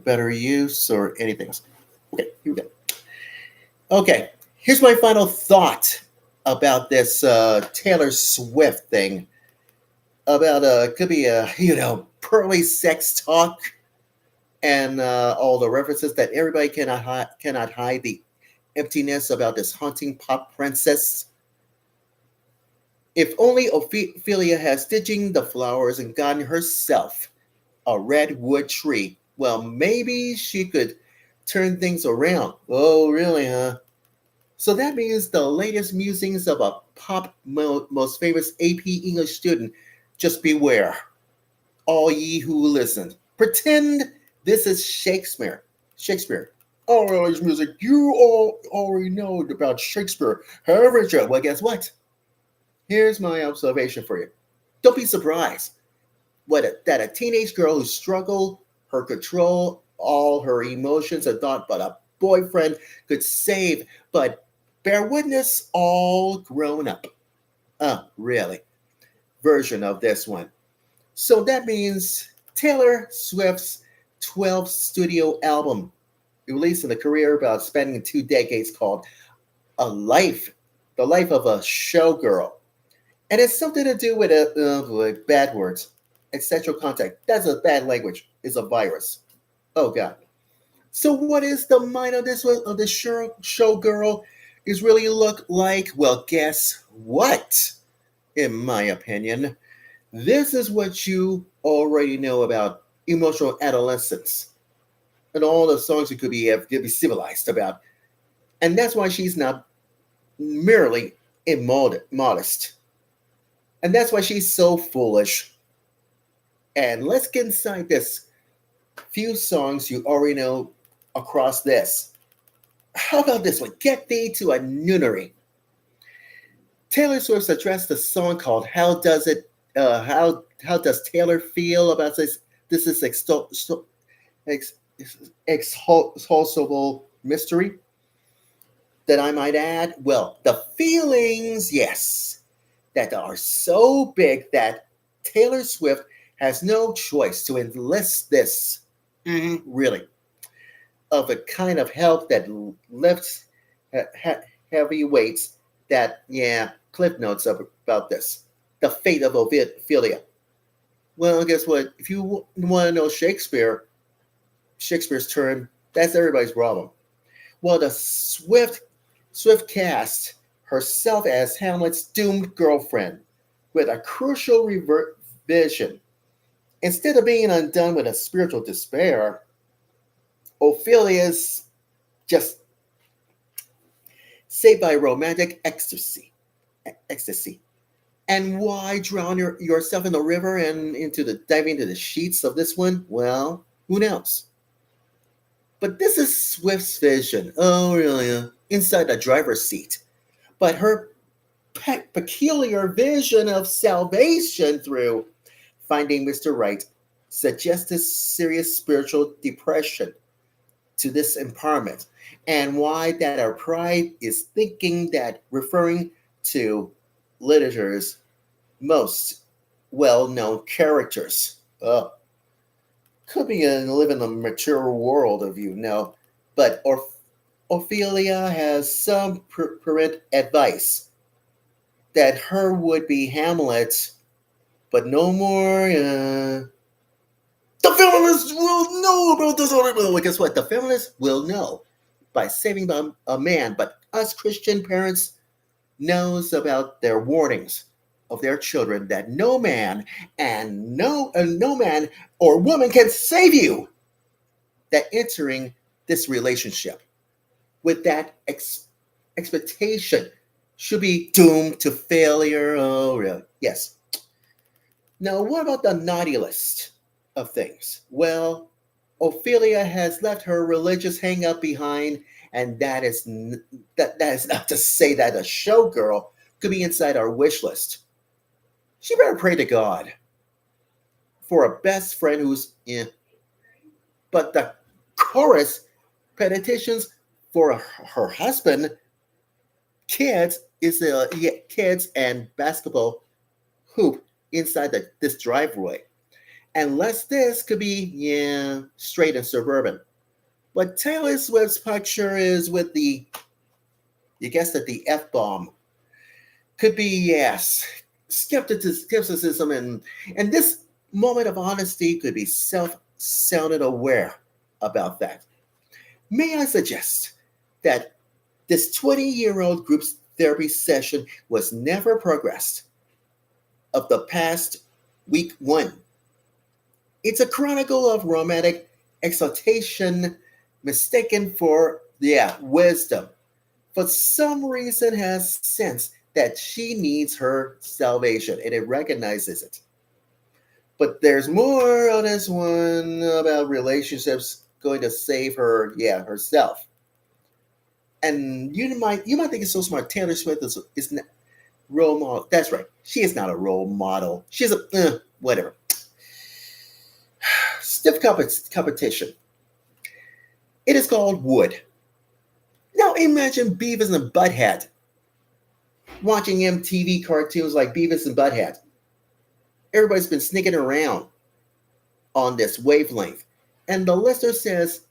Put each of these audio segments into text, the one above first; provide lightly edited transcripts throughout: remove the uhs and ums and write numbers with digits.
better use or anything else. Okay, here we go. Okay, here's my final thought about this Taylor Swift thing. About could be a pearly sex talk and all the references that everybody cannot hide the emptiness about this haunting pop princess. If only Ophelia had stitching the flowers and gotten herself a redwood tree, well, maybe she could turn things around. Oh, really, huh? So that means the latest musings of a most famous AP English student. Just beware, all ye who listen. Pretend this is Shakespeare. Shakespeare. Oh, LHMusic, you all already know about Shakespeare, haven't you? Well, guess what? Here's my observation for you. Don't be surprised that a teenage girl who struggled her control all her emotions and thought but a boyfriend could save, but bear witness, all grown up. Really? Version of this one. So that means Taylor Swift's 12th studio album, released in a career about spending 2 decades, called A Life, the life of a showgirl. And it's something to do with bad words and sexual contact. That's a bad language. It's a virus. Oh God. So what is the mind of this showgirl is really look like? Well, guess what? In my opinion, this is what you already know about emotional adolescence and all the songs you could be civilized about. And that's why she's not merely immodest. And that's why she's so foolish. And let's get inside this few songs you already know across this. How about this one? Get Thee to a Noonery. Taylor Swift addressed a song called "How Does It? How Does Taylor Feel About This? This is exhaustive mystery that I might add. Well, the feelings, yes, that are so big that Taylor Swift has no choice to enlist this, really, of a kind of help that lifts heavy weights. That, yeah, cliff notes about this. The fate of Ophelia. Well, guess what? If you want to know Shakespeare's turn, that's everybody's problem. Well, the Swift cast herself as Hamlet's doomed girlfriend with a crucial revision. Instead of being undone with a spiritual despair, Ophelia's just saved by romantic ecstasy. Ecstasy. And why drown yourself in the river and diving into the sheets of this one? Well, who knows? But this is Swift's vision. Oh, really? Inside the driver's seat. But her peculiar vision of salvation through finding Mr. Right suggests this serious spiritual depression to this empowerment, and why that our pride is thinking that referring to literature's most well-known characters. Could be live in the mature world of you know, but Ophelia has some parent advice that her would be Hamlet, but no more. The feminists will know about this. Well, guess what? The feminists will know by saving a man, but us Christian parents knows about their warnings of their children that no man no man or woman can save you. That entering this relationship with that expectation should be doomed to failure. Oh, really? Yes. Now, what about the naughty list of things? Well, Ophelia has left her religious hang-up behind, and that is not to say that a showgirl could be inside our wish list. She better pray to God for a best friend who's in. But the chorus petitions for her husband, kids kids and basketball hoop inside this driveway. Unless this could be, yeah, straight and suburban. But Taylor Swift's picture is with the, you guessed it, the F bomb. Could be, yes, skepticism, and this moment of honesty could be self-sounded aware about that. May I suggest that this 20-year-old group's therapy session was never progressed of the past week one. It's a chronicle of romantic exaltation mistaken for, yeah, wisdom. For some reason has sensed that she needs her salvation and it recognizes it. But there's more on this one about relationships going to save her, yeah, herself. And you might think it's so smart. Taylor Swift is not role model. That's right. She is not a role model. She's a whatever. Stiff competition. It is called Wood. Now imagine Beavis and Butthead watching MTV cartoons like Beavis and Butthead. Everybody's been sneaking around on this wavelength. And the listener says,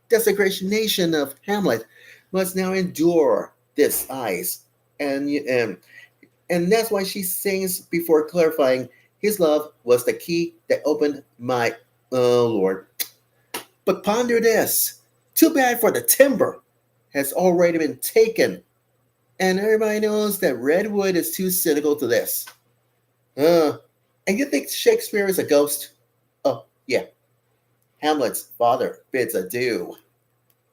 desecration of Hamlet must now endure this ice. And that's why she sings before clarifying, his love was the key that opened my, oh Lord. But ponder this. Too bad for the timber has already been taken. And everybody knows that Redwood is too cynical to this. And you think Shakespeare is a ghost? Oh, yeah. Hamlet's father bids adieu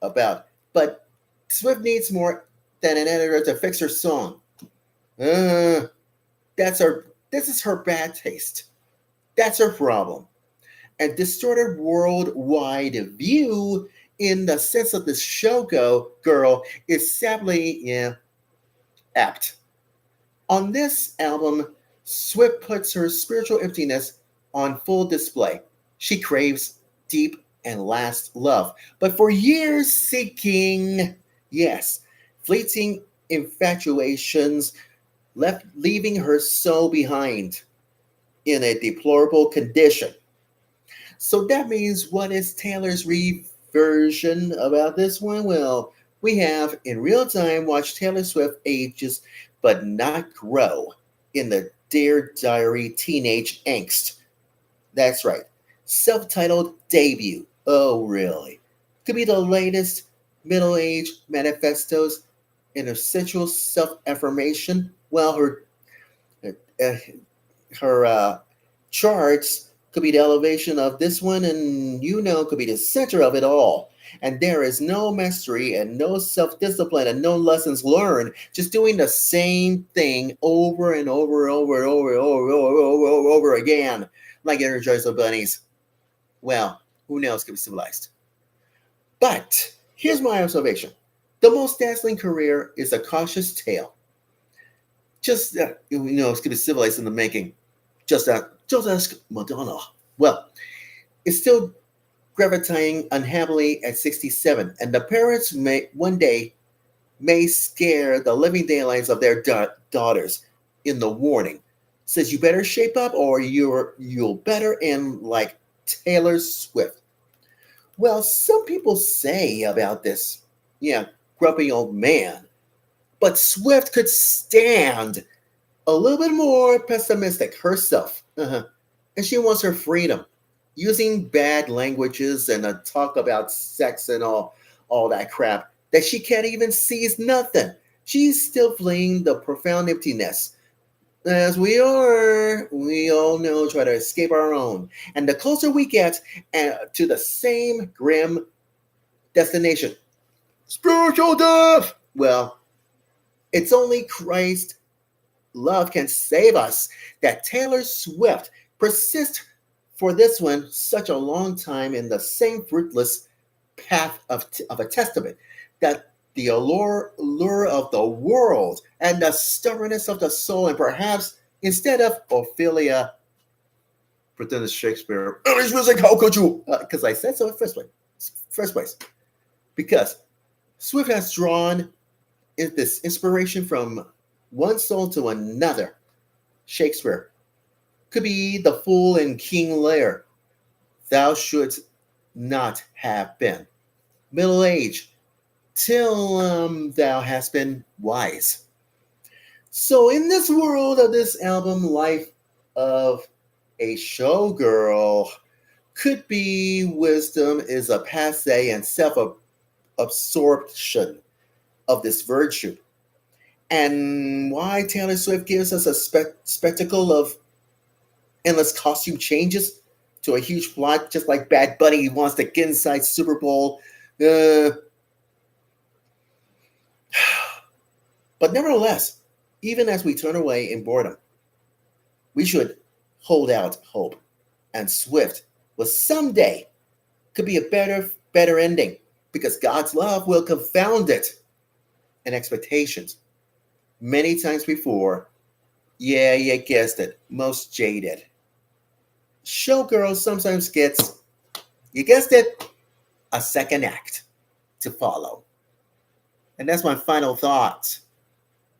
about. But Swift needs more than an editor to fix her song. This is her bad taste. That's her problem. A distorted worldwide view in the sense of this girl is sadly, yeah, apt. On this album, Swift puts her spiritual emptiness on full display. She craves deep and last love, but for years seeking, yes, fleeting infatuations, leaving her soul behind in a deplorable condition. So that means what is Taylor's reversion about this one? Well, we have in real time watched Taylor Swift ages but not grow in the Dear Diary teenage angst. That's right. Self-titled debut. Oh, really? Could be the latest middle-age manifestos in her sensual self-affirmation. Well, uh, her charts could be the elevation of this one, and could be the center of it all. And there is no mastery and no self-discipline and no lessons learned, just doing the same thing over and over and over and over and over and over again, like Energizer bunnies. Well, who knows, could be civilized. But here's my observation. The most dazzling career is a cautious tale. Just, it's going to be civilized in the making. Just ask Madonna. Well, it's still gravitating unhappily at 67, and the parents may scare the living daylights of their daughters in the warning. Says you better shape up or you'll better end like Taylor Swift. Well, some people say about this, yeah, grumpy old man, but Swift could stand a little bit more pessimistic herself. And she wants her freedom. Using bad languages and a talk about sex and all that crap that she can't even see is nothing. She's still fleeing the profound emptiness. As we all know, try to escape our own. And the closer we get to the same grim destination, spiritual death, well, it's only Christ love can save us. That Taylor Swift persists for this one such a long time in the same fruitless path of a testament, that the allure of the world and the stubbornness of the soul, and perhaps instead of Ophelia, pretend Shakespeare, LHMusic, how could you? Because I said so in first place. Because Swift has drawn this inspiration from one soul to another, Shakespeare. Could be the fool in King Lear. Thou shouldst not have been middle aged till thou hast been wise. So, in this world of this album, Life of a Showgirl could be wisdom is a passe and self absorption of this virtue. And why Taylor Swift gives us a spectacle of endless costume changes to a huge plot, just like Bad Bunny wants to get inside Super Bowl. Uh, but nevertheless, even as we turn away in boredom, we should hold out hope. And Swift will someday could be a better ending because God's love will confound it and expectations. Many times before, yeah, you guessed it, most jaded. Showgirl sometimes gets, you guessed it, a second act to follow. And that's my final thought,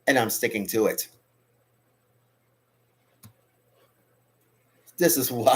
and I'm sticking to it. This is why